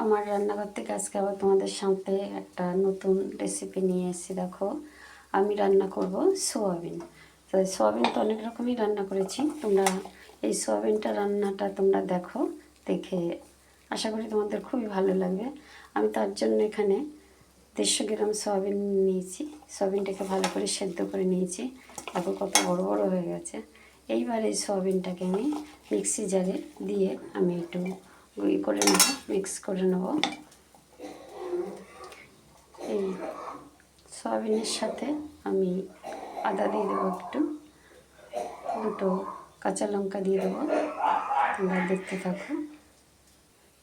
আমার রান্নাঘর থেকে আজকে আবার তোমাদের সাথে একটা নতুন রেসিপি নিয়ে এসেছি। দেখো, আমি রান্না করব সোয়াবিন। তো সোয়াবিন তো অনেক রকমই রান্না করেছি, তোমরা এই সোয়াবিনটা রান্নাটা তোমরা দেখো, দেখে আশা করি তোমাদের খুবই ভালো লাগবে। আমি তার জন্য এখানে 150 গ্রাম সোয়াবিন নিয়েছি। সোয়াবিনটাকে ভালো করে সেদ্ধ করে নিয়েছি। দেখো কত বড় বড় হয়ে গেছে। এইবার এই সোয়াবিনটাকে আমি মিক্সি জারে দিয়ে আমি একটু করে নেব, মিক্স করে নেব। এই সয়াবিনের সাথে আমি আদা দিয়ে দেবো, একটু দুটো কাঁচা লঙ্কা দিয়ে দেবো। তোমরা দেখতে থাকো।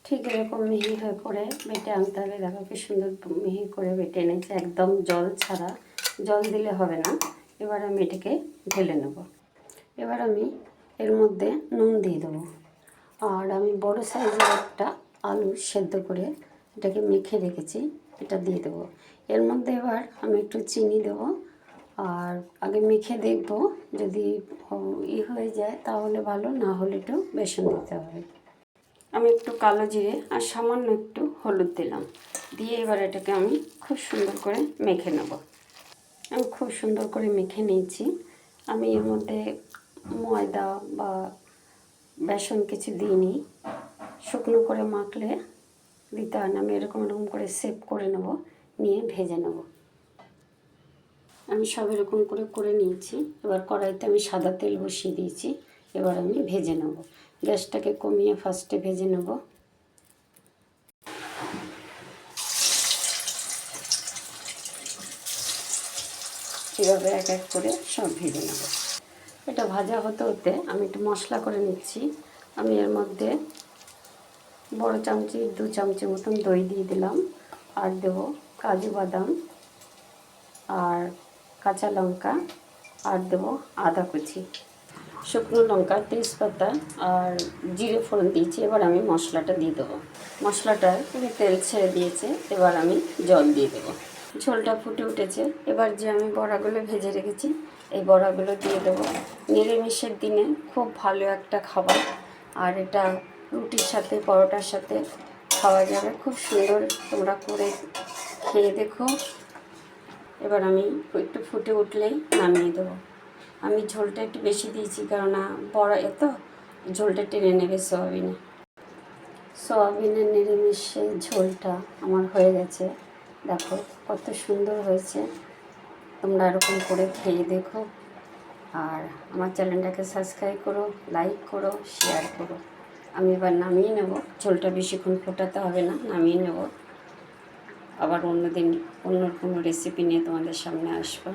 ঠিক এরকম মিহি হয়ে করে বেটে আনতে হবে। দেখো কি সুন্দর মিহি করে বেটে এনেছে, একদম জল ছাড়া, জল দিলে হবে না। এবার আমি এটাকে ঢেলে নেব। এবার আমি এর মধ্যে নুন দিয়ে দেবো, আর আমি বড় সাইজের একটা আলু সেদ্ধ করে এটাকে মেখে রেখেছি, এটা দিয়ে দেবো। এর মধ্যে এবার আমি একটু চিনি দেবো, আর আগে মেখে দেখব, যদি হয়ে যায় তাহলে ভালো, না হলে একটু বেসন দিতে হবে। আমি একটু কালো জিরে আর সামান্য একটু হলুদ দিলাম, দিয়ে এবার এটাকে আমি খুব সুন্দর করে মেখে নেব। আমি খুব সুন্দর করে মেখে নিয়েছি। আমি এর মধ্যে ময়দা বা বেসন কিছু দিইনি, শুকনো করে মাখলে দিতে হয় না। আমি এরকম করে সেভ করে নেব, নিয়ে ভেজে নেব। আমি সব এরকম করে নিয়েছি। এবার কড়াইতে আমি সাদা তেল বসিয়ে দিয়েছি। এবার আমি ভেজে নেব। গ্যাসটাকে কমিয়ে ফার্স্টে ভেজে নেব। এভাবে এক এক করে সব ভেজে নেব। এটা ভাজা হতে হতে আমি একটু মশলা করে নিচ্ছি। আমি এর মধ্যে বড় চামচি 2 চামচি মতন দই দিয়ে দিলাম, আর দেবো কাজু বাদাম আর কাঁচা লঙ্কা, আর দেবো আদা কুচি, শুকনো লঙ্কা, তেজপাতা আর জিরে ফোড়ন দিয়েছি। এবার আমি মশলাটা দিয়ে দেবো। মশলাটা পুরো তেল ছেড়ে দিয়েছে। এবার আমি জল দিয়ে দেবো। ঝোলটা ফুটে উঠেছে। এবার যে আমি বড়াগুলো ভেজে রেখেছি, এই বড়াগুলো দিয়ে দেবো। নিরামিষের দিনে খুব ভালো একটা খাবার, আর এটা রুটির সাথে পরোটার সাথে খাওয়া যাবে, খুব সুন্দর। তোমরা করে খেয়ে দেখো। এবার আমি একটু ফুটে উঠলেই নামিয়ে দেবো। আমি ঝোলটা একটু বেশি দিয়েছি, কেননা বড় এত ঝোলটা টেনে নেবে সয়াবিনে। সয়াবিনের নিরামিষের ঝোলটা আমার হয়ে গেছে। দেখো কত সুন্দর হয়েছে। তোমরা এরকম করে খেয়ে দেখো, আর আমার চ্যানেলটাকে সাবস্ক্রাইব করো, লাইক করো, শেয়ার করো। আমি এবার নামিয়ে নেব। ঝোলটা বেশিক্ষণ ফোটাতে হবে না, নামিয়ে নেব। আবার অন্য দিন অন্য কোনো রেসিপি নিয়ে তোমাদের সামনে আসবো।